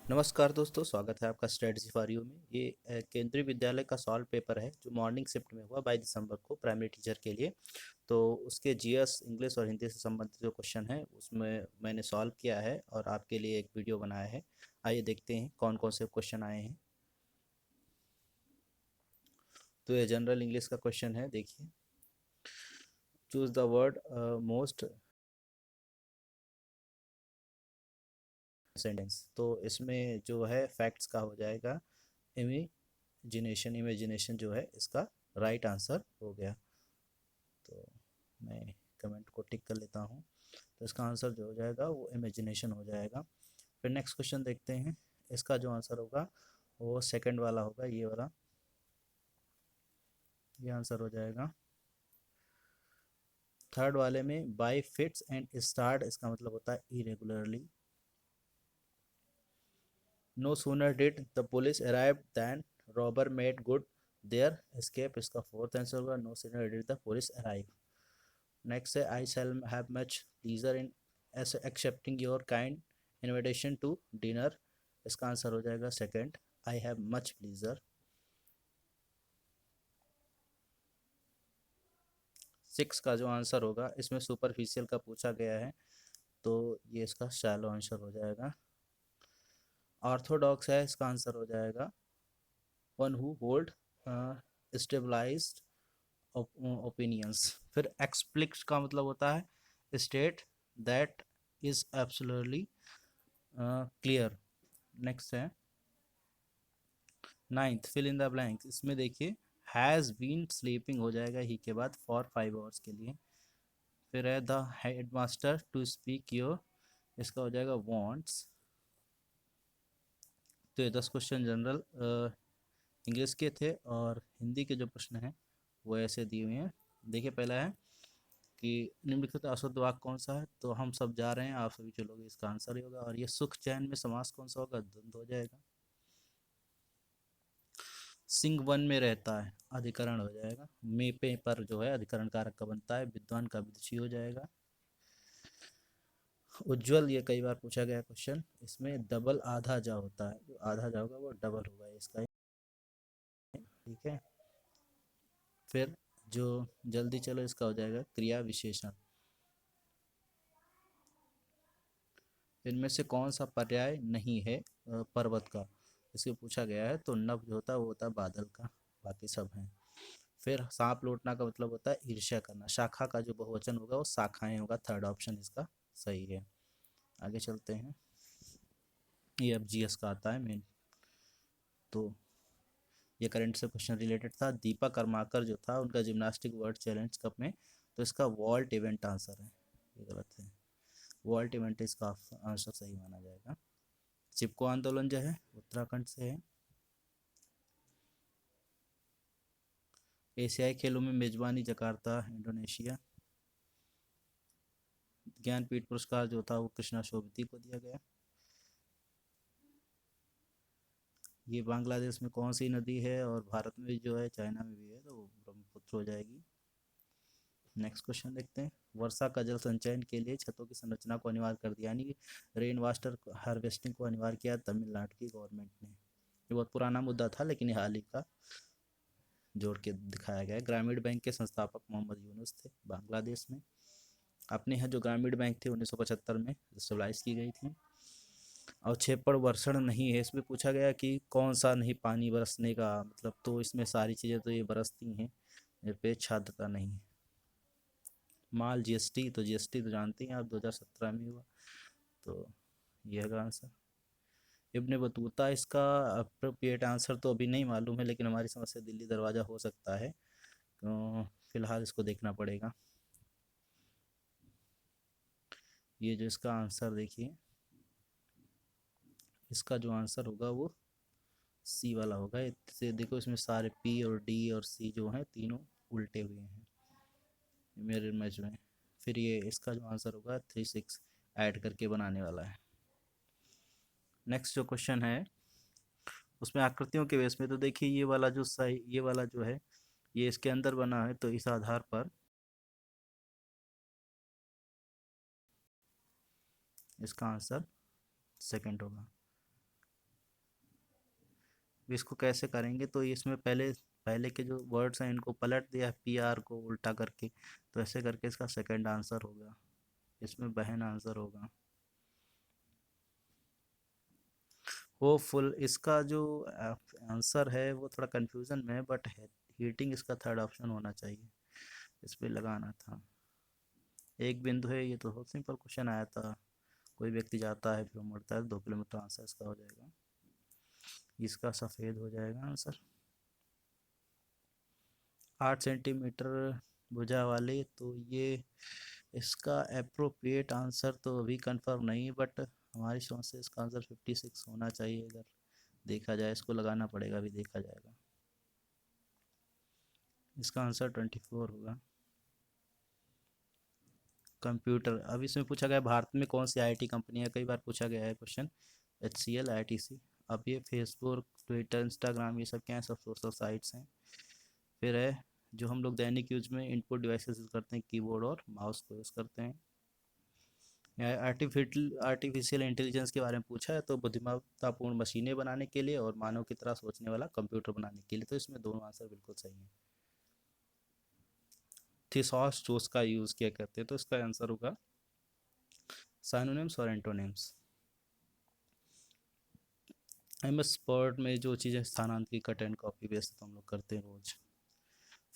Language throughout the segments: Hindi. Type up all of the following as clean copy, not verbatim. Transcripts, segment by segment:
नमस्कार दोस्तों, स्वागत है आपका स्ट्रेटजी फॉर यू में। ये केंद्रीय विद्यालय का सॉल्व पेपर है जो मॉर्निंग शिफ्ट में हुआ 22 दिसंबर को प्राइमरी टीचर के लिए। तो उसके जीएस, इंग्लिश और हिंदी से संबंधित जो क्वेश्चन है उसमें मैंने सॉल्व किया है और आपके लिए एक वीडियो बनाया है। आइए देखते हैं कौन कौन से क्वेश्चन आए हैं। तो ये जनरल इंग्लिश का क्वेश्चन है, देखिए। Choose the word most sentence. तो इसमें जो है फैक्ट्स का हो जाएगा इमेजिनेशन। इमेजिनेशन जो है इसका राइट आंसर हो गया। तो मैं कमेंट को टिक कर लेता हूँ। तो इसका आंसर जो हो जाएगा वो इमेजिनेशन हो जाएगा। फिर नेक्स्ट क्वेश्चन देखते हैं। इसका जो आंसर होगा वो सेकंड वाला होगा, ये वाला। ये आंसर हो जाएगा। थर्ड वाले में बाय फिट्स एंड स्टार्ट, इसका मतलब होता है irregularly. No sooner did the police arrive than robber made good their escape, इसका फोर्थ आंसर होगा। No sooner did the police arrive. Next है I shall have much pleasure in accepting your kind invitation to dinner, इसका आंसर हो जाएगा second, I have much pleasure. Six का जो आंसर होगा, इसमें सुपरफिशियल का पूछा गया है तो ये इसका शैलो आंसर हो जाएगा। ऑर्थोडॉक्स है, इसका आंसर हो जाएगा one who hold stabilized opinions. फिर एक्सप्लिक्ट का मतलब होता है state that is absolutely clear. Next है ninth, fill in the blank. इसमें देखिए हैज़ बीन स्लीपिंग हो जाएगा ही के बाद फॉर 5 आवर्स के लिए। फिर है the head master to speak your, इसका हो जाएगा वॉन्ट्स। तो ये 10 क्वेश्चन जनरल इंग्लिश के थे और हिंदी के जो प्रश्न हैं वो ऐसे दिए हुए हैं। देखिए, पहला है कि निम्नलिखित अशुद्ध वाक्य कौन सा है। तो हम सब जा रहे हैं, आप सभी चलोगे, इसका आंसर ही होगा। और ये सुख चैन में समास कौन सा होगा, द्वंद्व हो जाएगा। सिंह वन में रहता है, अधिकरण हो जाएगा। मेपे पर जो है अधिकरण कारक का बनता है, विद्वान का विदुषी हो जाएगा। उज्जवल, ये कई बार पूछा गया क्वेश्चन, इसमें डबल आधा जा होता है, जो आधा जा होगा वो डबल होगा इसका। ठीक है। फिर जो जल्दी चलो, इसका हो जाएगा क्रिया विशेषण। इनमें से कौन सा पर्याय नहीं है पर्वत का, इससे पूछा गया है। तो नभ जो होता है वो होता है बादल का, बाकी सब हैं। फिर सांप लौटना का मतलब होता है ईर्ष्या करना। शाखा का जो बहुवचन होगा वो शाखाएं होगा, थर्ड ऑप्शन इसका सही है। आगे चलते हैं। ये अब जीएस का आता है मेन। तो ये करंट से क्वेश्चन रिलेटेड था। दीपा कर्माकर जो था उनका जिम्नास्टिक वर्ल्ड चैलेंज कप में, तो इसका वॉल्ट इवेंट आंसर है, ये गलत है। वॉल्ट इवेंट इसका आंसर सही माना जाएगा। चिपको आंदोलन जो है उत्तराखंड से है। एशियाई खेलों में मेजबानी जकार्ता, इंडोनेशिया। ज्ञानपीठ पुरस्कार जो था वो कृष्णा शोभिती को दिया गया। ये बांग्लादेश में कौन सी नदी है, और भारत में भी जो है, चाइना में भी है, तो वो ब्रह्मपुत्र हो जाएगी। नेक्स्ट क्वेश्चन देखते हैं। वर्षा का जल संचयन के लिए छतों की संरचना को अनिवार्य कर दिया, यानी कि रेन वाटर हार्वेस्टिंग को अनिवार्य किया तमिलनाडु की गवर्नमेंट ने। ये बहुत पुराना मुद्दा था लेकिन हाल ही का जोड़ के दिखाया गया है। ग्रामीण बैंक के संस्थापक मोहम्मद यूनुस थे, बांग्लादेश में। अपने यहाँ जो ग्रामीण बैंक थी 1975 में स्टेबलाइज की गई थी। और छेपड़ वर्षण नहीं है, इसमें पूछा गया कि कौन सा नहीं पानी बरसने का मतलब, तो इसमें सारी चीज़ें तो ये बरसती हैं, निरपेक्ष आर्द्रता नहीं। माल जीएसटी, तो जीएसटी तो जानते हैं आप 2017 में हुआ, तो ये है आंसर। इब्ने बतूता, इसका अप्रोप्रिएट आंसर तो अभी नहीं मालूम है, लेकिन हमारी समझ से दिल्ली दरवाज़ा हो सकता है, तो फिलहाल इसको देखना पड़ेगा। ये जो इसका आंसर देखिए, इसका जो आंसर होगा वो सी वाला होगा। इससे देखो, इसमें सारे पी और डी और सी जो हैं तीनों उल्टे हुए हैं मेरे इमेज में। फिर ये इसका जो आंसर होगा 3 6 ऐड करके बनाने वाला है। नेक्स्ट जो क्वेश्चन है उसमें आकृतियों के बेस में, तो देखिए ये वाला जो सही, ये वाला जो है ये इसके अंदर बना है, तो इस आधार पर इसका आंसर सेकंड होगा। इसको कैसे करेंगे, तो इसमें पहले पहले के जो वर्ड्स हैं इनको पलट दिया पी आर को उल्टा करके, तो ऐसे करके इसका सेकंड आंसर होगा, इसमें बहन आंसर होगा। होपफुल, इसका जो आंसर है वो थोड़ा कंफ्यूजन में है, बट हीटिंग इसका थर्ड ऑप्शन होना चाहिए, इस पे लगाना था। एक बिंदु है, ये तो बहुत सिंपल क्वेश्चन आया था, कोई व्यक्ति जाता है फिर वो मुड़ता है 2 किलोमीटर, आंसर इसका हो जाएगा, इसका सफ़ेद हो जाएगा आंसर। 8 सेंटीमीटर भुजा वाले, तो ये इसका अप्रोप्रिएट आंसर तो अभी कंफर्म नहीं है, बट हमारी समझ से इसका आंसर 56 होना चाहिए, अगर देखा जाए, इसको लगाना पड़ेगा, अभी देखा जाएगा। इसका आंसर 24 होगा। कंप्यूटर, अब इसमें पूछा गया भारत में कौन सी आईटी कंपनी है, कई बार पूछा गया है क्वेश्चन, HCL, ITC। अब ये फेसबुक, ट्विटर, इंस्टाग्राम, ये सब क्या है, सब सोशल साइट्स हैं। फिर है जो हम लोग दैनिक यूज में इनपुट डिवाइसेस यूज़ करते हैं, कीबोर्ड और माउस को यूज़ करते हैं। आर्टिफिशियल इंटेलिजेंस के बारे में पूछा है, तो बुद्धिमत्तापूर्ण मशीनें बनाने के लिए और मानव की तरह सोचने वाला कंप्यूटर बनाने के लिए, तो इसमें दोनों आंसर बिल्कुल सही है। थिसॉस चोस का यूज़ किया करते हैं, तो इसका आंसर होगा साइनोनिम्स और एंटोनिम्स। MS वर्ड में जो चीज़ें स्थानांतरित कट एंड कॉपी बेस्ट तो हम लोग करते हैं रोज।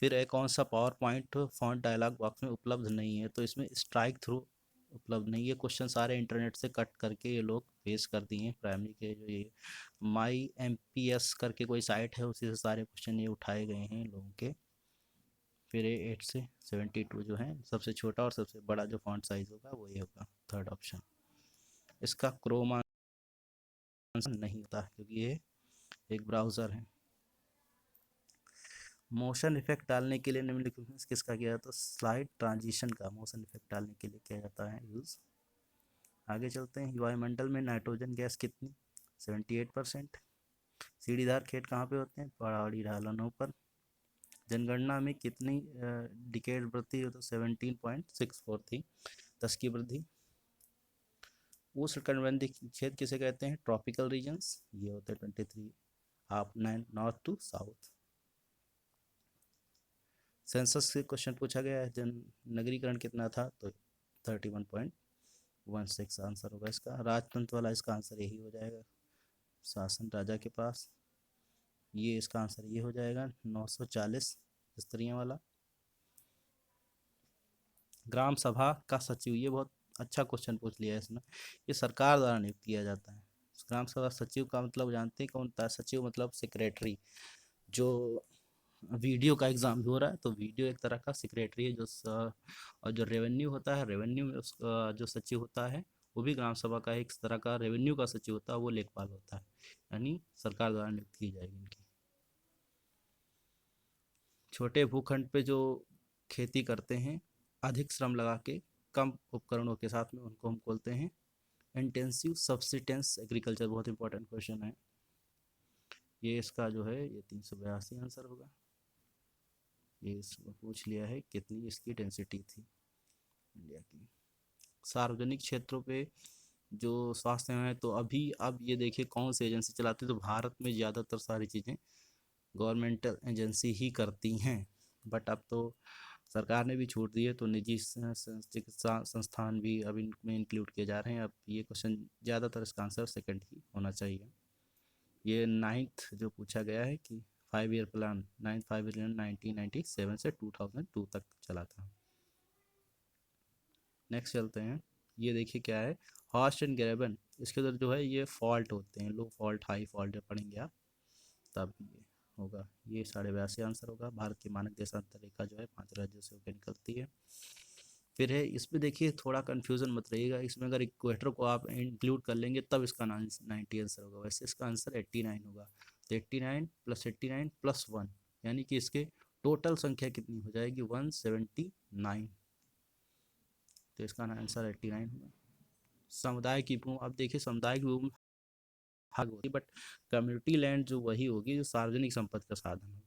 फिर एक कौन सा PowerPoint font dialog box में उपलब्ध नहीं है, तो इसमें स्ट्राइक थ्रू उपलब्ध नहीं है। क्वेश्चन सारे इंटरनेट से कट करके ये लोग पेश कर दिए हैं, प्राइमरी के जो ये MyMPS करके कोई साइट है, उसी से सारे क्वेश्चन ये उठाए गए हैं लोगों के। फिर ये 8 से 72 जो है, सबसे छोटा और सबसे बड़ा जो फॉन्ट साइज होगा वो ये होगा, थर्ड ऑप्शन। इसका क्रोम आंसर नहीं होता क्योंकि ये एक ब्राउज़र है। मोशन इफेक्ट डालने के लिए निम्नलिखित में किसका किया जाता है, तो स्लाइड ट्रांजिशन का मोशन इफेक्ट डालने के लिए किया जाता है यूज़। आगे चलते हैं, वायुमंडल में नाइट्रोजन गैस कितनी, 78%। सीढ़ीदार खेत कहाँ पे होते हैं, पहाड़ी ढलानों पर। जनगणना में कितनी डिकेड वृद्धि हो, तो 17.64 थी, 10 की वृद्धि। उष्णकटिबंधीय क्षेत्र किसे कहते हैं, ट्रॉपिकल रीजन्स, ये होते हैं 23, half 9 north to south. Census से क्वेश्चन पूछा गया है, जन नगरीकरण कितना था, तो 31.16 आंसर होगा इसका। राजतंत्र वाला इसका आंसर यही हो जाएगा, शासन राजा के पास, ये इसका आंसर ये हो जाएगा, 940 स्त्रियां वाला। ग्राम सभा का सचिव, ये बहुत अच्छा क्वेश्चन पूछ लिया है इसने, ये सरकार द्वारा नियुक्त किया जाता है। ग्राम सभा सचिव का मतलब जानते हैं कौन होता है, सचिव मतलब सेक्रेटरी। जो वीडियो का एग्जाम भी हो रहा है, तो वीडियो एक तरह का सेक्रेटरी है, और जो रेवेन्यू होता है, रेवेन्यू में उसका जो सचिव होता है वो भी ग्राम सभा का एक तरह का रेवेन्यू का सचिव होता है, वो लेखपाल होता है, यानी सरकार द्वारा नियुक्त की जाएगी इनकी। छोटे भूखंड पे जो खेती करते हैं अधिक श्रम लगा के कम उपकरणों के साथ में, उनको हम बोलते हैं इंटेंसिव सब्सिस्टेंस एग्रीकल्चर। बहुत इंपॉर्टेंट क्वेश्चन है ये, इसका जो है ये 382 आंसर होगा। ये इसको पूछ लिया है कितनी इसकी डेंसिटी थी इंडिया की। सार्वजनिक क्षेत्रों पे जो स्वास्थ्य सेवाएं, तो अभी अब ये देखिए कौन सी एजेंसी चलाती है, तो भारत में ज़्यादातर सारी चीज़ें गवर्नमेंटल एजेंसी ही करती हैं, बट अब तो सरकार ने भी छूट दी है, तो निजी चिकित्सा संस्थान भी अब इनमें इंक्लूड किए जा रहे हैं। अब ये क्वेश्चन ज़्यादातर इसका आंसर सेकंड ही होना चाहिए। ये 9th जो पूछा गया है कि 5 year plan, 9th 5 year plan 1997 से 2002 तक चला था। नेक्स्ट चलते हैं, ये देखिए क्या है, हॉस्ट एंड ग्रेबन, इसके अंदर जो है ये फॉल्ट होते हैं, लो फॉल्ट हाई फॉल्ट जब पढ़ेंगे आप तब ये होगा, ये 82.5 आंसर होगा। भारत की मानक देशांतर रेखा जो है 5 राज्यों से होकर निकलती है। फिर है इसमें देखिए थोड़ा कन्फ्यूजन मत रहिएगा, इसमें अगर इक्वेटर को आप इंक्लूड कर लेंगे तब इसका 90 आंसर होगा, वैसे इसका आंसर 89 होगा। तो 89 + 1 यानी कि इसके टोटल संख्या कितनी हो जाएगी, 179, तो इसका आंसर 89 होगा। समुदाय की भूमि, अब देखिए समुदाय की भूमि हक होती है, बट कम्युनिटी लैंड जो वही होगी जो सार्वजनिक संपत्ति का साधन हो,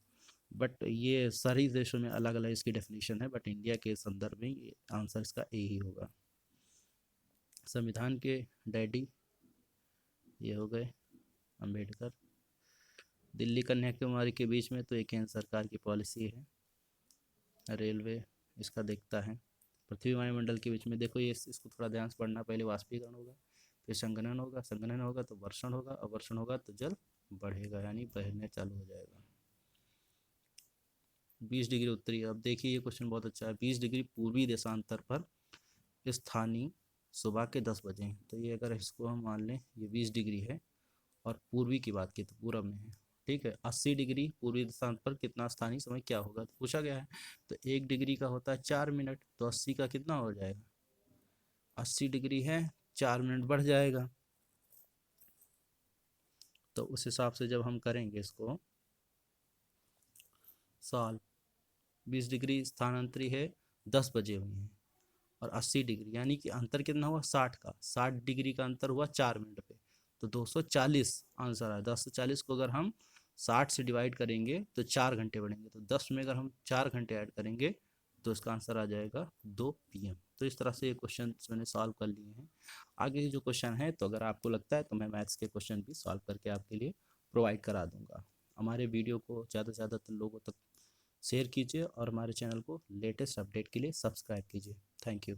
बट ये सारी देशों में अलग अलग इसकी डेफिनेशन है, बट इंडिया के संदर्भ में ये आंसर इसका ए ही होगा। संविधान के डैडी ये हो गए अम्बेडकर। दिल्ली कन्याकुमारी के बीच में तो एक केंद्र सरकार की पॉलिसी है। रेलवे इसका देखता है। पृथ्वी वायुमंडल के बीच में देखो, ये इसको थोड़ा ध्यान से पढ़ना। पहले वाष्पीकरण होगा, फिर संघनन होगा, संघनन होगा तो वर्षण होगा, और वर्षण होगा तो जल बढ़ेगा, यानी बहने चालू हो जाएगा। 20 डिग्री उत्तरी, अब देखिए ये क्वेश्चन बहुत अच्छा है। 20 डिग्री पूर्वी देशांतर पर स्थानीय सुबह के 10 बजे हैं। तो ये अगर इसको हम मान लें, ये 20 डिग्री है और पूर्वी की बात की तो पूरब में है, ठीक है। 80 डिग्री पूर्वी देशांतर पर कितना स्थानीय समय क्या होगा, तो पूछा गया है। तो 1 डिग्री का होता है 4 मिनट, तो 80 का कितना हो जाएगा, 80 डिग्री है, 4 मिनट बढ़ जाएगा। तो उस हिसाब से जब हम करेंगे इसको साल, 20 डिग्री स्थानांतरी है 10 बजे हुई हैं, और 80 डिग्री यानी कि अंतर कितना हुआ 60 का, 60 डिग्री का अंतर हुआ 4 मिनट पे, तो 240 आंसर है। 240 को अगर हम 60 से डिवाइड करेंगे तो 4 घंटे बढ़ेंगे, तो 10 में अगर हम 4 घंटे ऐड करेंगे तो इसका आंसर आ जाएगा 2 PM। तो इस तरह से ये क्वेश्चन मैंने सॉल्व कर लिए हैं। आगे जो क्वेश्चन है, तो अगर आपको लगता है तो मैं मैथ्स के क्वेश्चन भी सॉल्व करके आपके लिए प्रोवाइड करा दूंगा। हमारे वीडियो को ज़्यादा से ज़्यादा लोगों तक शेयर कीजिए और हमारे चैनल को लेटेस्ट अपडेट के लिए सब्सक्राइब कीजिए। Thank you.